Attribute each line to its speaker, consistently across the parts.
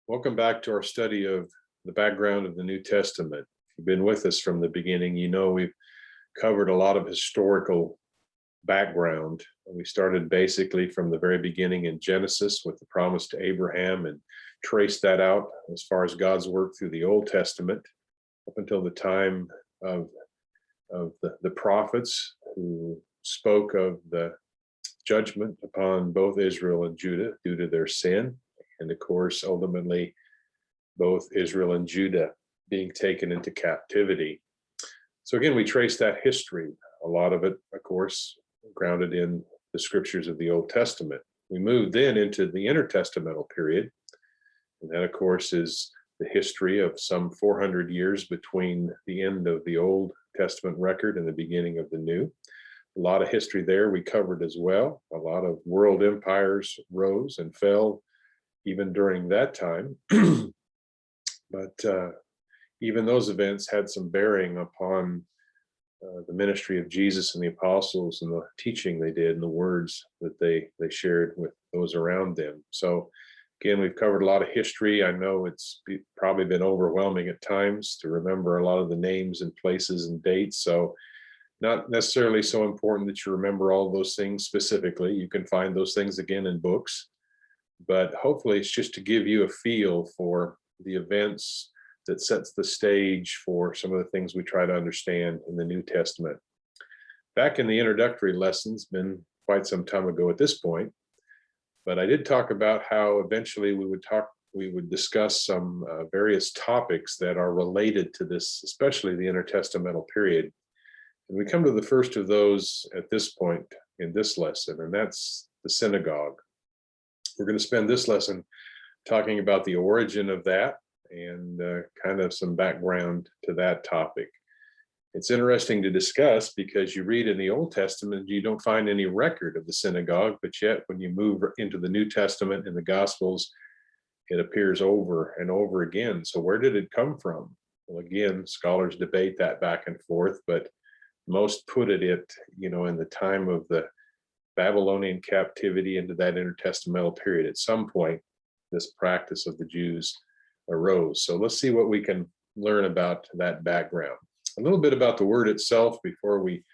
Speaker 1: Welcome back to our study of the background of the New Testament. If you've been with us from the beginning, you know we've covered a lot of historical background. We started basically from the very beginning in Genesis with the promise to Abraham and traced that out as far as God's work through the Old Testament up until the time of the prophets who spoke of the judgment upon both Israel and Judah due to their sin. And of course, ultimately, both Israel and Judah being taken into captivity. So again, we trace that history, a lot of it, of course, grounded in the scriptures of the Old Testament. We moved then into the intertestamental period. And that, of course, is the history of some 400 years between the end of the Old Testament record and the beginning of the New. A lot of history there we covered as well. A lot of world empires rose and fell even during that time. But even those events had some bearing upon the ministry of Jesus and the apostles and the teaching they did and the words that they shared with those around them. So again, we've covered a lot of history. I know it's probably been overwhelming at times to remember a lot of the names and places and dates. So not necessarily so important that you remember all those things specifically. You can find those things again in books. But hopefully it's just to give you a feel for the events that sets the stage for some of the things we try to understand in the New Testament. Back in the introductory lessons, been quite some time ago at this point, but I did talk about how eventually we would discuss some various topics that are related to this, especially the intertestamental period. And we come to the first of those at this point in this lesson, and that's the synagogue. We're going to spend this lesson talking about the origin of that and kind of some background to that topic. It's interesting to discuss because you read in the Old Testament, you don't find any record of the synagogue, but yet when you move into the New Testament and the Gospels, it appears over and over again. So where did it come from? Well, again, scholars debate that back and forth, but most put it, in the time of the Babylonian captivity into that intertestamental period. At some point, this practice of the Jews arose. So let's see what we can learn about that background. A little bit about the word itself before we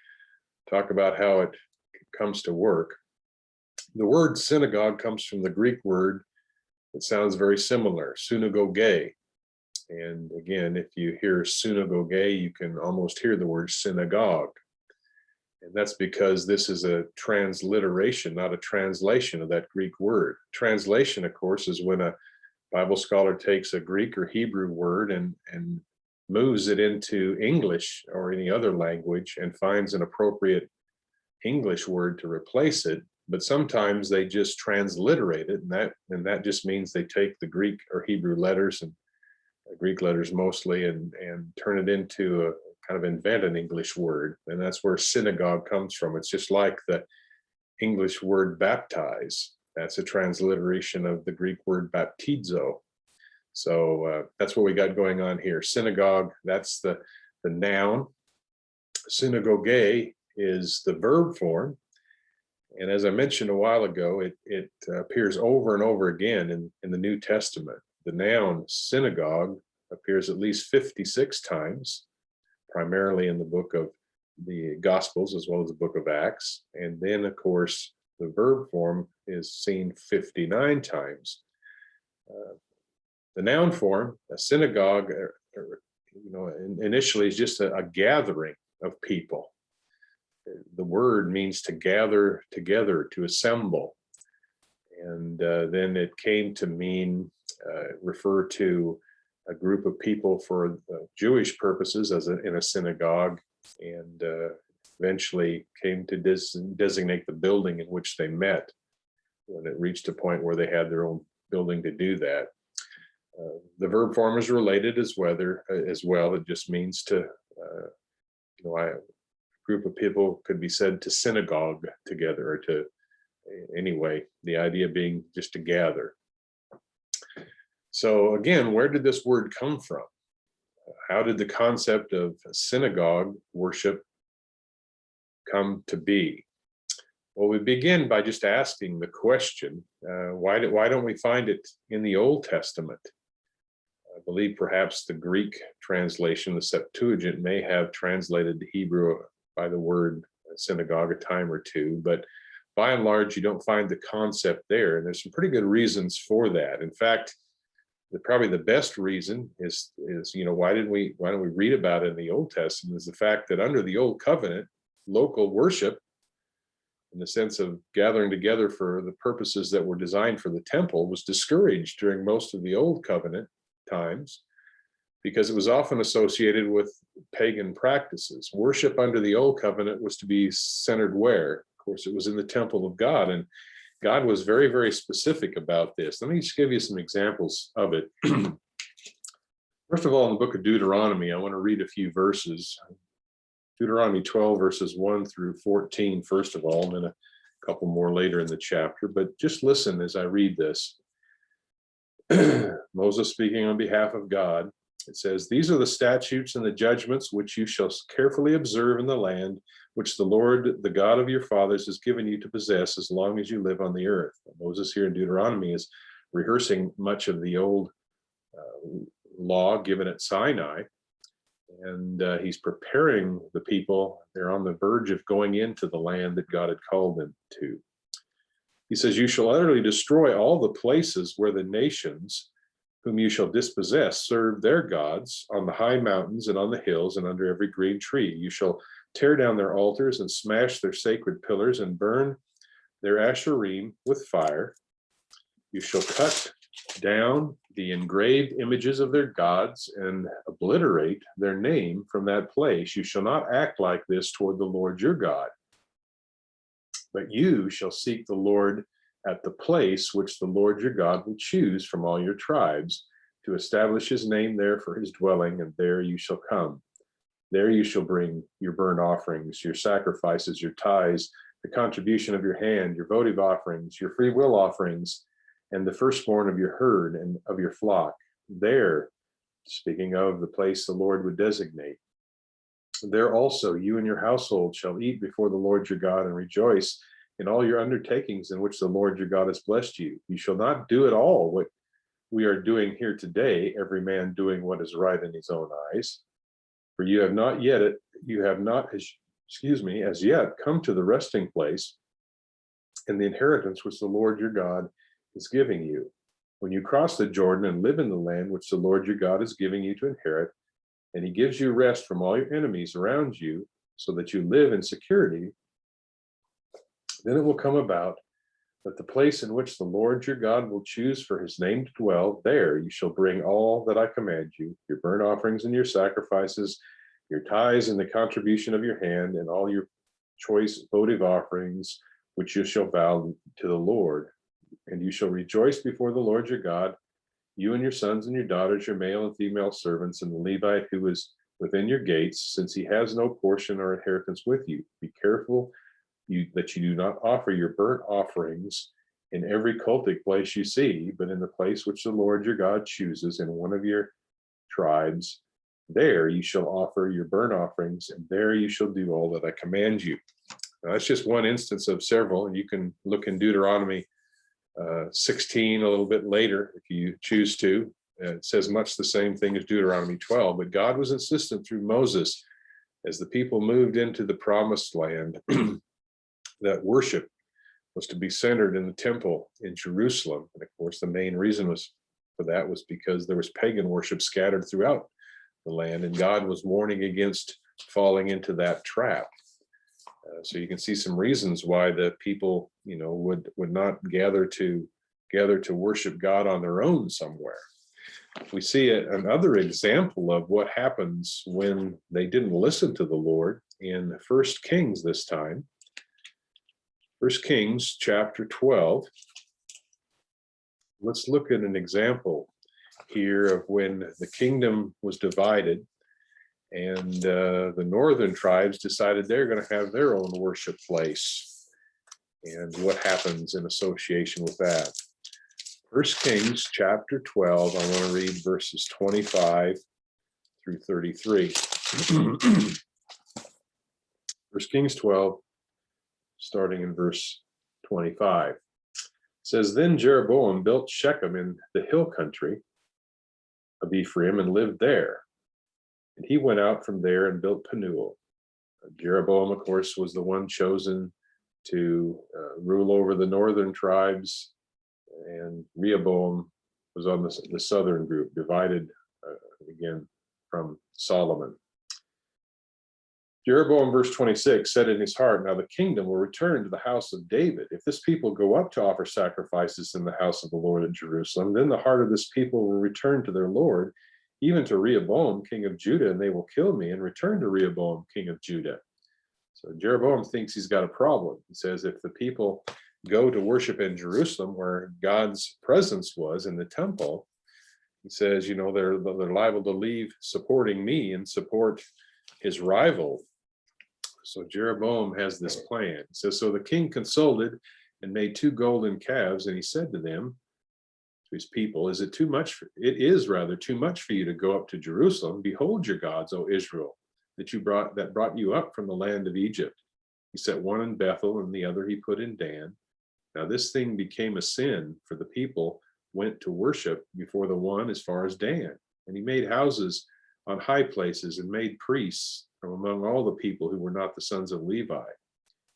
Speaker 1: talk about how it comes to work. The word synagogue comes from the Greek word that sounds very similar, synagoge. And again, if you hear synagoge, you can almost hear the word synagogue. And that's because this is a transliteration, not a translation of that Greek word. Translation, of course, is when a Bible scholar takes a Greek or Hebrew word and moves it into English or any other language and finds an appropriate English word to replace it. But sometimes they just transliterate it, and that just means they take the Greek or Hebrew letters and Greek letters mostly and turn it into a kind of invent an English word. And that's where synagogue comes from. It's just like the English word baptize. That's a transliteration of the Greek word baptizo. So that's what we got going on here. Synagogue, that's the noun. Synagoge is the verb form. And as I mentioned a while ago, it appears over and over again in the New Testament. The noun synagogue appears at least 56 times, primarily in the book of the Gospels as well as the book of Acts. And then, of course, the verb form is seen 59 times. The noun form, a synagogue, initially is just a gathering of people. The word means to gather together, to assemble. And then it came to mean, refer to a group of people for Jewish purposes in a synagogue, and eventually came to designate the building in which they met when it reached a point where they had their own building to do that. The verb form is related as well. It just means to, a group of people could be said to synagogue together, or to, anyway, the idea being just to gather. So again, where did this word come from? How did the concept of synagogue worship come to be? Well, we begin by just asking the question, why don't we find it in the Old Testament? believe perhaps the Greek translation, the Septuagint, may have translated the Hebrew by the word synagogue a time or two, but by and large, you don't find the concept there. And there's some pretty good reasons for that. In fact, probably the best reason is why don't we read about it in the Old Testament, is the fact that under the Old Covenant, local worship, in the sense of gathering together for the purposes that were designed for the temple, was discouraged during most of the Old Covenant times, because it was often associated with pagan practices. Worship under the Old Covenant was to be centered where? Of course, it was in the temple of God, and God was very, very specific about this. Let me just give you some examples of it. First of all, in the book of Deuteronomy, I want to read a few verses. Deuteronomy 12, verses 1 through 14, first of all, and then a couple more later in the chapter. But just listen as I read this. Moses speaking on behalf of God. It says, "These are the statutes and the judgments which you shall carefully observe in the land which the Lord, the God of your fathers, has given you to possess as long as you live on the earth." Moses here in Deuteronomy is rehearsing much of the old law given at Sinai, and he's preparing the people. They're on the verge of going into the land that God had called them to. He says, "You shall utterly destroy all the places where the nations whom you shall dispossess serve their gods on the high mountains and on the hills and under every green tree. You shall tear down their altars and smash their sacred pillars and burn their asherim with fire. You shall cut down the engraved images of their gods and obliterate their name from that place. You shall not act like this toward the Lord your God, but you shall seek the Lord at the place which the Lord your God will choose from all your tribes, to establish his name there for his dwelling, and there you shall come. There you shall bring your burnt offerings, your sacrifices, your tithes, the contribution of your hand, your votive offerings, your free will offerings, and the firstborn of your herd and of your flock. There," speaking of the place the Lord would designate, "there also you and your household shall eat before the Lord your God and rejoice in all your undertakings in which the Lord your God has blessed you. You shall not do at all what we are doing here today, every man doing what is right in his own eyes. For you have not as yet come to the resting place and the inheritance which the Lord your God is giving you. When you cross the Jordan and live in the land which the Lord your God is giving you to inherit, and he gives you rest from all your enemies around you, so that you live in security, then it will come about that the place in which the Lord your God will choose for his name to dwell, there you shall bring all that I command you, your burnt offerings and your sacrifices, your tithes and the contribution of your hand, and all your choice votive offerings, which you shall vow to the Lord. And you shall rejoice before the Lord your God, you and your sons and your daughters, your male and female servants, and the Levite who is within your gates, since he has no portion or inheritance with you. Be careful that you do not offer your burnt offerings in every cultic place you see, but in the place which the Lord your God chooses in one of your tribes. There you shall offer your burnt offerings, and there you shall do all that I command you." Now, that's just one instance of several, and you can look in Deuteronomy 16 a little bit later if you choose to. It says much the same thing as Deuteronomy 12, but God was insistent through Moses, as the people moved into the promised land, that worship was to be centered in the temple in Jerusalem. And of course, the main reason for that was because there was pagan worship scattered throughout the land, and God was warning against falling into that trap. So you can see some reasons why the people, would not gather to worship God on their own somewhere. We see another example of what happens when they didn't listen to the Lord in 1 Kings this time. 1 Kings chapter 12. Let's look at an example here of when the kingdom was divided, and the northern tribes decided they're going to have their own worship place, and what happens in association with that. 1 Kings chapter 12, I want to read verses 25 through 33. 1 Kings 12, starting in verse 25. It says, "Then Jeroboam built Shechem in the hill country of Ephraim and lived there. And he went out from there and built Penuel. Jeroboam, of course, was the one chosen to rule over the northern tribes, and Rehoboam was on the southern group, divided again from Solomon. Jeroboam, verse 26, said in his heart, now the kingdom will return to the house of David. If this people go up to offer sacrifices in the house of the Lord at Jerusalem, then the heart of this people will return to their Lord, even to Rehoboam, king of Judah, and they will kill me and return to Rehoboam, king of Judah. So Jeroboam thinks he's got a problem. He says, if the people go to worship in Jerusalem, where God's presence was in the temple, he says, they're liable to leave supporting me and support his rival. So Jeroboam has this plan. He says, so the king consulted and made 2 golden calves, and he said to them, to his people, is it too much? It is rather too much for you to go up to Jerusalem. Behold your gods, O Israel, that brought you up from the land of Egypt. He set one in Bethel and the other he put in Dan. Now this thing became a sin, for the people went to worship before the one as far as Dan. And he made houses on high places and made priests from among all the people who were not the sons of Levi.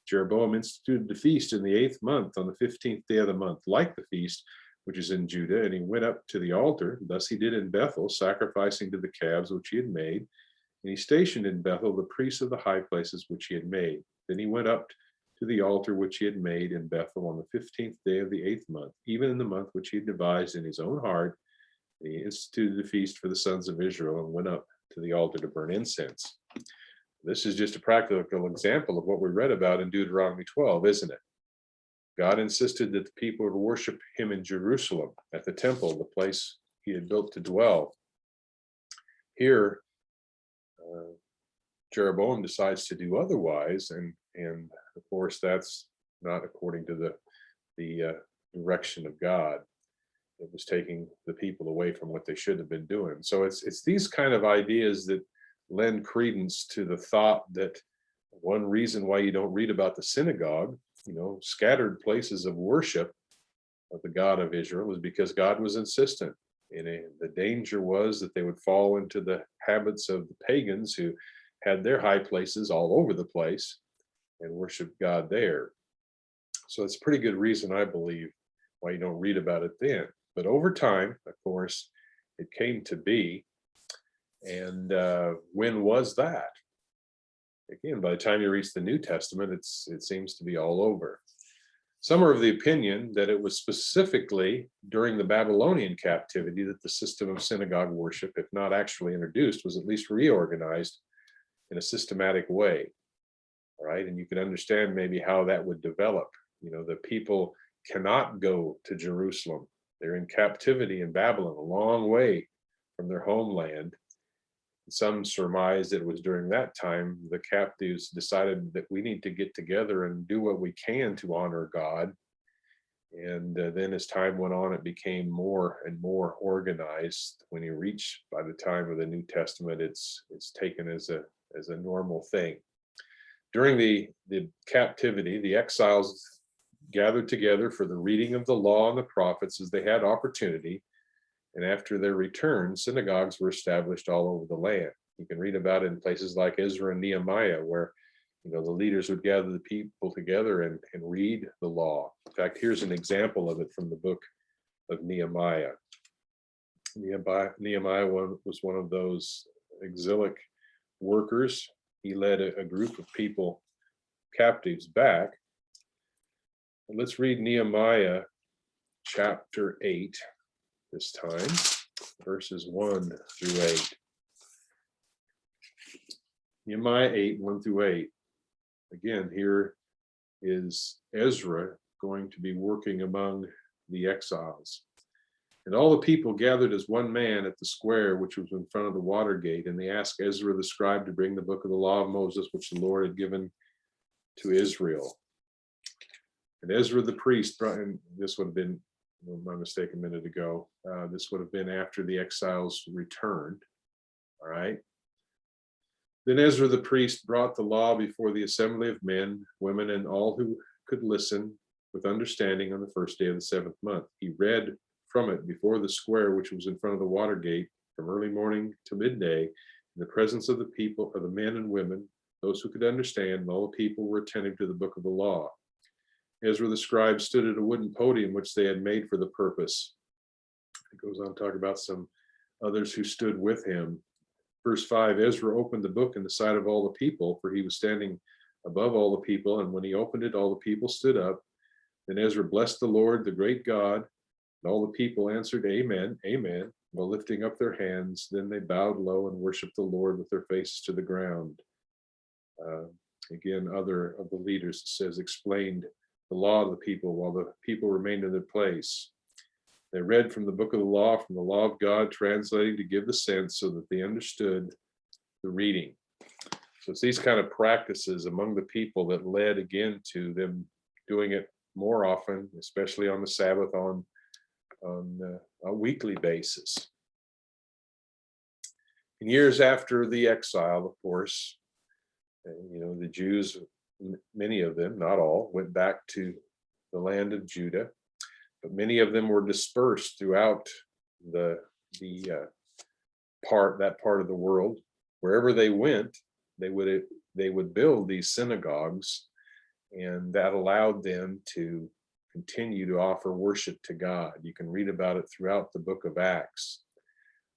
Speaker 1: Jeroboam instituted the feast in the 8th month on the 15th day of the month, like the feast which is in Judah, and he went up to the altar. Thus he did in Bethel, sacrificing to the calves which he had made. And he stationed in Bethel the priests of the high places which he had made. Then he went up to the altar which he had made in Bethel on the 15th day of the 8th month, even in the month which he had devised in his own heart. And he instituted a feast for the sons of Israel and went up to the altar to burn incense. This is just a practical example of what we read about in Deuteronomy 12, isn't it? God insisted that the people would worship him in Jerusalem at the temple, the place he had built to dwell. Here, Jeroboam decides to do otherwise, and of course that's not according to the direction of God. It was taking the people away from what they should have been doing. So it's these kind of ideas that lend credence to the thought that one reason why you don't read about the synagogue, scattered places of worship of the God of Israel, was because God was insistent. And the danger was that they would fall into the habits of the pagans who had their high places all over the place and worship God there. So it's a pretty good reason, I believe, why you don't read about it then. But over time, of course, it came to be. And when was that? Again, by the time you reach the New Testament, it seems to be all over. Some are of the opinion that it was specifically during the Babylonian captivity that the system of synagogue worship, if not actually introduced, was at least reorganized in a systematic way. All right, and you can understand maybe how that would develop. The people cannot go to Jerusalem. They're in captivity in Babylon, a long way from their homeland. Some surmise that it was during that time the captives decided that we need to get together and do what we can to honor God. And then as time went on, it became more and more organized. When you reach by the time of the New Testament, it's taken as a normal thing. During the captivity, the exiles gathered together for the reading of the law and the prophets as they had opportunity. And after their return, synagogues were established all over the land. You can read about it in places like Ezra and Nehemiah, where the leaders would gather the people together and read the law. In fact, here's an example of it from the book of Nehemiah. Nehemiah was one of those exilic workers. He led a group of people, captives, back. And let's read Nehemiah chapter 8. This time, verses 1 through 8. Nehemiah 8, 1 through 8. Again, here is Ezra going to be working among the exiles. And all the people gathered as one man at the square which was in front of the water gate, and they asked Ezra the scribe to bring the book of the law of Moses, which the Lord had given to Israel. And Ezra the priest, and this would have been my mistake a minute ago. This would have been after the exiles returned. All right. Then Ezra the priest brought the law before the assembly of men, women, and all who could listen with understanding on the first day of the 7th month. He read from it before the square which was in front of the water gate from early morning to midday, in the presence of the people, of the men and women, those who could understand, and all the people were attentive to the book of the law. Ezra the scribe stood at a wooden podium which they had made for the purpose. It goes on to talk about some others who stood with him. Verse 5, Ezra opened the book in the sight of all the people, for he was standing above all the people, and when he opened it, all the people stood up. Then Ezra blessed the Lord, the great God, and all the people answered, Amen, Amen, while lifting up their hands. Then they bowed low and worshiped the Lord with their faces to the ground. Again, other of the leaders, it says, explained the law to the people while the people remained in their place. They read from the book of the law of God, translating to give the sense so that they understood the reading. So it's these kind of practices among the people that led again to them doing it more often, especially on the Sabbath, on a weekly basis. In years after the exile, of course, the Jews, many of them, not all, went back to the land of Judah, but many of them were dispersed throughout that part of the world. Wherever they went, they would build these synagogues, and that allowed them to continue to offer worship to God. You can read about it throughout the book of Acts.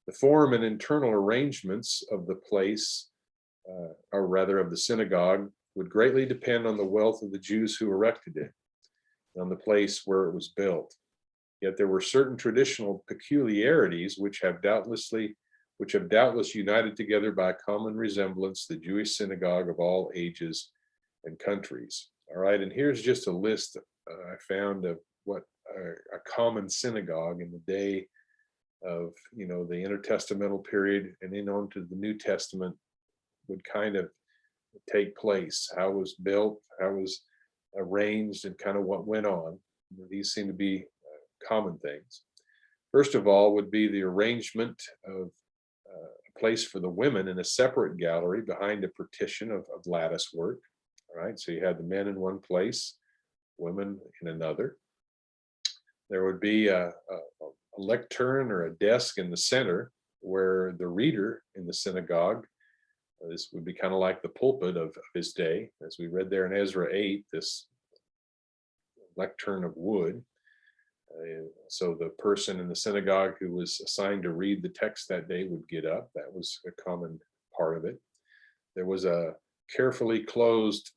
Speaker 1: The form and internal arrangements of the place, or rather of the synagogue, would greatly depend on the wealth of the Jews who erected it, on the place where it was built. Yet there were certain traditional peculiarities which have doubtless united together by a common resemblance the Jewish synagogue of all ages and countries. All right, and here's just a list I found of what a common synagogue in the day of the intertestamental period and in on to the New Testament would kind of take place, how it was built, how it was arranged, and kind of what went on. These seem to be common things. First of all would be the arrangement of a place for the women in a separate gallery behind a partition of lattice work. All right, so you had the men in one place, women in another. There would be a lectern or a desk in the center where the reader in the synagogue, this would be kind of like the pulpit of his day, as we read there in Ezra 8, this lectern of wood. So the person in the synagogue who was assigned to read the text that day would get up. That was a common part of it. There was a carefully closed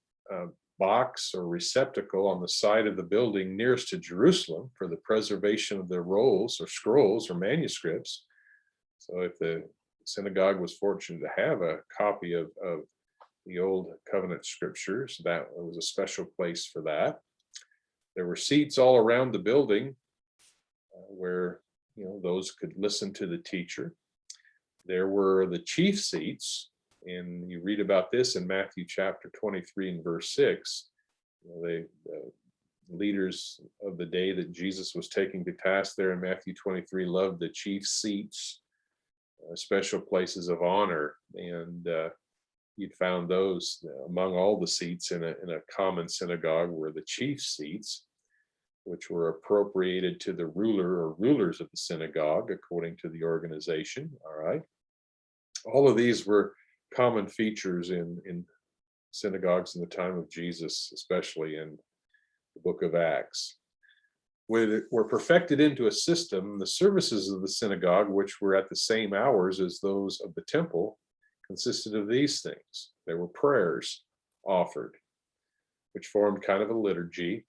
Speaker 1: box or receptacle on the side of the building nearest to Jerusalem for the preservation of their rolls or scrolls or manuscripts. So if the synagogue was fortunate to have a copy of the Old Covenant scriptures, that was a special place for that. There were seats all around the building where those could listen to the teacher. There were the chief seats, and you read about this in Matthew chapter 23 and verse 6. The leaders of the day that Jesus was taking to task there in Matthew 23 loved the chief seats, special places of honor, and you'd found those among all the seats in a common synagogue were the chief seats, which were appropriated to the ruler or rulers of the synagogue according to the organization. All right, all of these were common features in synagogues in the time of Jesus, especially in the book of Acts. Were perfected into a system. The services of the synagogue, which were at the same hours as those of the temple, consisted of these things. There were prayers offered, which formed kind of a liturgy.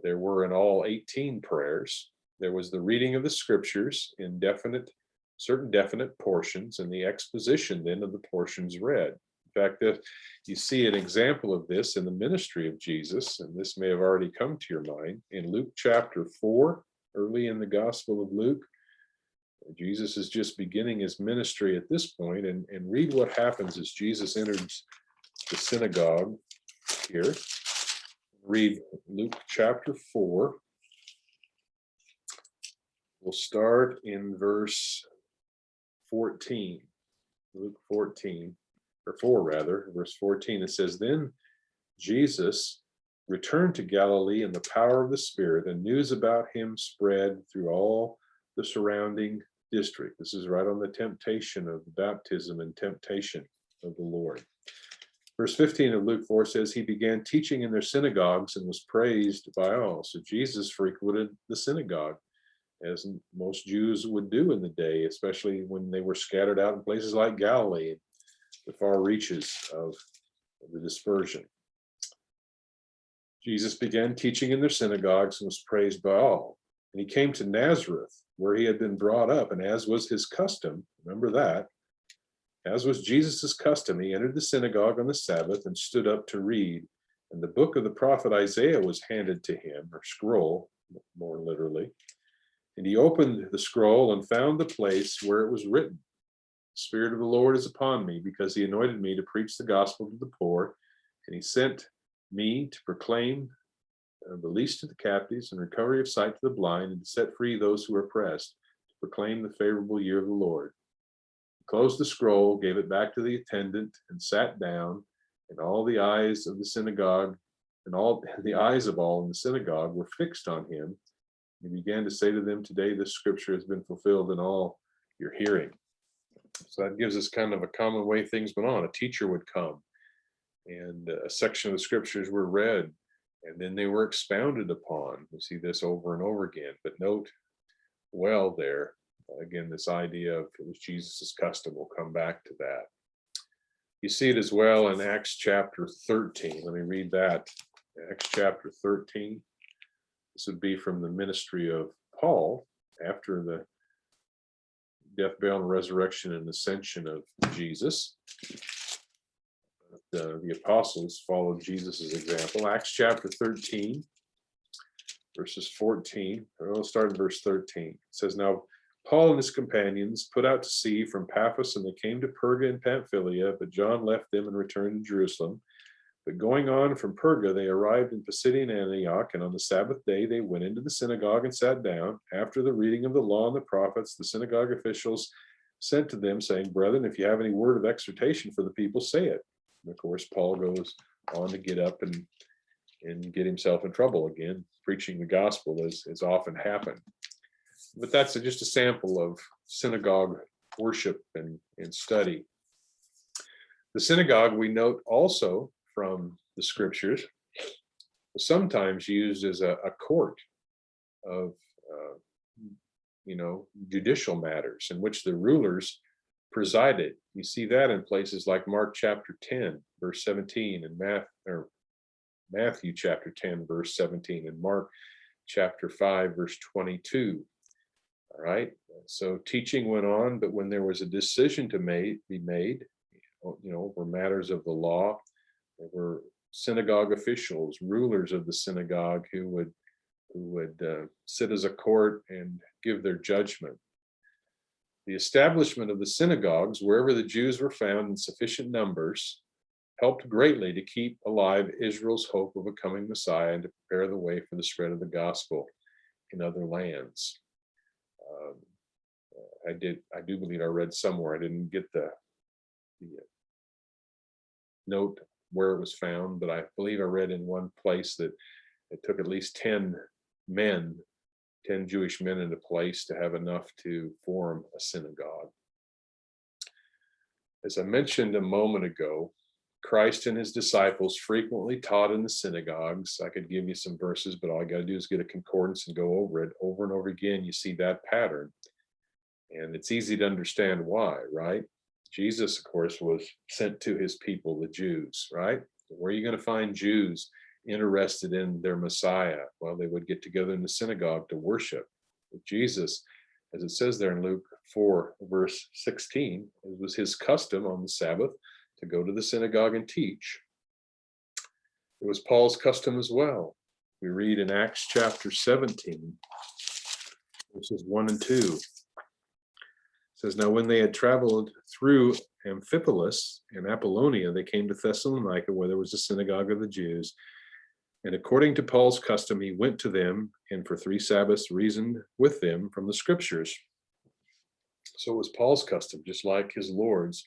Speaker 1: There were in all 18 prayers. There was the reading of the scriptures in certain definite portions, and the exposition then of the portions read. In fact, you see an example of this in the ministry of Jesus, and this may have already come to your mind in Luke chapter 4, early in the Gospel of Luke. Jesus is just beginning his ministry at this point, and read what happens as Jesus enters the synagogue here. Read Luke chapter 4. We'll start in verse 14. Luke 14, or 4 rather, verse 14. It says, Then Jesus returned to Galilee in the power of the Spirit, and news about him spread through all the surrounding district. This is right on the temptation of baptism and temptation of the Lord. Verse 15 of Luke 4 says, he began teaching in their synagogues and was praised by all. So Jesus frequented the synagogue, as most Jews would do in the day, especially when they were scattered out in places like Galilee, the far reaches of the dispersion. Jesus began teaching in their synagogues and was praised by all. And he came to Nazareth, where he had been brought up, and as was his custom, remember that, as was Jesus's custom, he entered the synagogue on the Sabbath and stood up to read. And the book of the prophet Isaiah was handed to him, or scroll, more literally. And he opened the scroll and found the place where it was written, the Spirit of the Lord is upon me, because he anointed me to preach the gospel to the poor, and he sent me to proclaim release to the captives and recovery of sight to the blind, and to set free those who are oppressed, to proclaim the favorable year of the Lord. Closed the scroll, gave it back to the attendant, and sat down. And all the eyes of the synagogue, and all the eyes of all in the synagogue were fixed on him. He began to say to them, today this scripture has been fulfilled in all your hearing. So that gives us kind of a common way things went on. A teacher would come, and a section of the scriptures were read, and then they were expounded upon. We see this over and over again. But note well there, again, this idea of it was Jesus's custom. We'll come back to that. You see it as well in Acts chapter 13. Let me read that. Acts chapter 13. This would be from the ministry of Paul after the death, burial, and resurrection and ascension of Jesus. The apostles followed Jesus's example. Acts chapter 13, verses 14. We'll start in verse 13. It says, now Paul and his companions put out to sea from Paphos, and they came to Perga and Pamphylia, but John left them and returned to Jerusalem. But going on from Perga, they arrived in Pisidian Antioch, and on the Sabbath day they went into the synagogue and sat down. After the reading of the law and the prophets, the synagogue officials sent to them, saying, brethren, if you have any word of exhortation for the people, say it. And of course, Paul goes on to get up and get himself in trouble again, preaching the gospel as often happened. But that's just a sample of synagogue worship and study. The synagogue, we note also from the scriptures, was sometimes used as a court of, judicial matters in which the rulers presided. You see that in places like Mark chapter 10, verse 17, and Matthew chapter 10, verse 17, and Mark chapter 5, verse 22. All right. So teaching went on, but when there was a decision to be made, were matters of the law, there were synagogue officials, rulers of the synagogue who would sit as a court and give their judgment. The establishment of the synagogues, wherever the Jews were found in sufficient numbers, helped greatly to keep alive Israel's hope of a coming Messiah and to prepare the way for the spread of the gospel in other lands. I do believe I read somewhere, I didn't get the note where it was found, but I believe I read in one place that it took at least 10 Jewish men in a place to have enough to form a synagogue. As I mentioned a moment ago, Christ and his disciples frequently taught in the synagogues. I could give you some verses, but all I got to do is get a concordance and go over it over and over again. You see that pattern. And it's easy to understand why, right? Jesus, of course, was sent to his people, the Jews, right? Where are you going to find Jews interested in their Messiah? Well, they would get together in the synagogue to worship. But Jesus, as it says there in Luke 4, verse 16, it was his custom on the Sabbath to go to the synagogue and teach. It was Paul's custom as well. We read in Acts chapter 17, verses 1 and 2. It says, now when they had traveled through Amphipolis and Apollonia, they came to Thessalonica, where there was a synagogue of the Jews. And according to Paul's custom, he went to them and for 3 Sabbaths reasoned with them from the scriptures. So it was Paul's custom, just like his Lord's.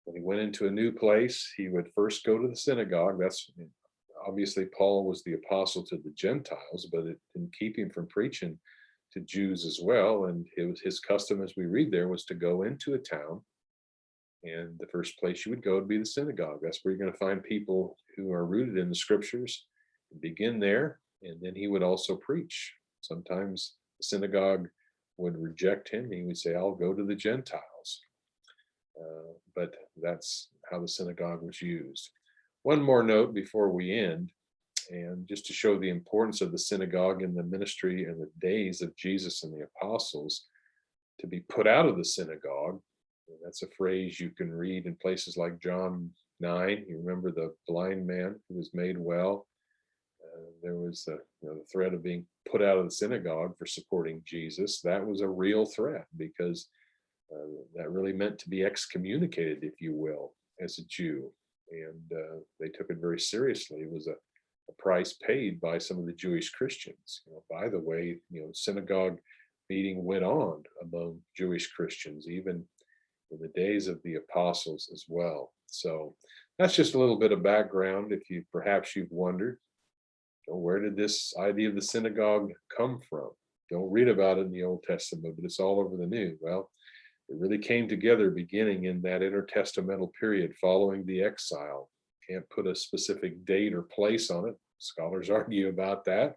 Speaker 1: When he went into a new place, he would first go to the synagogue. That's obviously Paul was the apostle to the Gentiles, but it didn't keep him from preaching to Jews as well. And it was his custom, as we read there, was to go into a town, and the first place you would go would be the synagogue. That's where you're going to find people who are rooted in the scriptures. Begin there, and then he would also preach. Sometimes the synagogue would reject him. He would say, I'll go to the Gentiles. But that's how the synagogue was used. One more note before we end, and just to show the importance of the synagogue in the ministry and the days of Jesus and the apostles, to be put out of the synagogue. And that's a phrase you can read in places like John 9. You remember the blind man who was made well. There was the threat of being put out of the synagogue for supporting Jesus. That was a real threat, because that really meant to be excommunicated, if you will, as a Jew. And they took it very seriously. It was a price paid by some of the Jewish Christians. By the way, synagogue meeting went on among Jewish Christians, even in the days of the apostles as well. So that's just a little bit of background. If you've wondered, where did this idea of the synagogue come from? Don't read about it in the Old Testament, but it's all over the New. Well, it really came together beginning in that intertestamental period following the exile. Can't put a specific date or place on it. Scholars argue about that,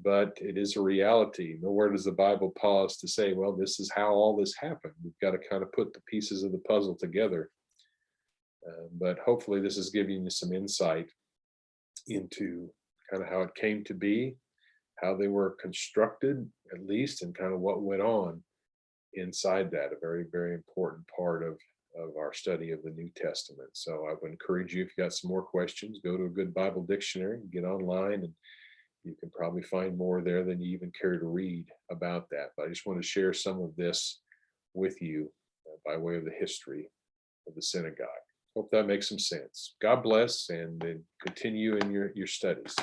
Speaker 1: but it is a reality. Nowhere does the Bible pause to say, well, this is how all this happened. We've got to kind of put the pieces of the puzzle together. But hopefully this is giving you some insight into kind of how it came to be, how they were constructed, at least, and kind of what went on inside that. A very, very important part of our study of the New Testament. So I would encourage you, if you got some more questions, go to a good Bible dictionary, get online, and you can probably find more there than you even care to read about that. But I just want to share some of this with you by way of the history of the synagogue. Hope that makes some sense. God bless, and then continue in your studies.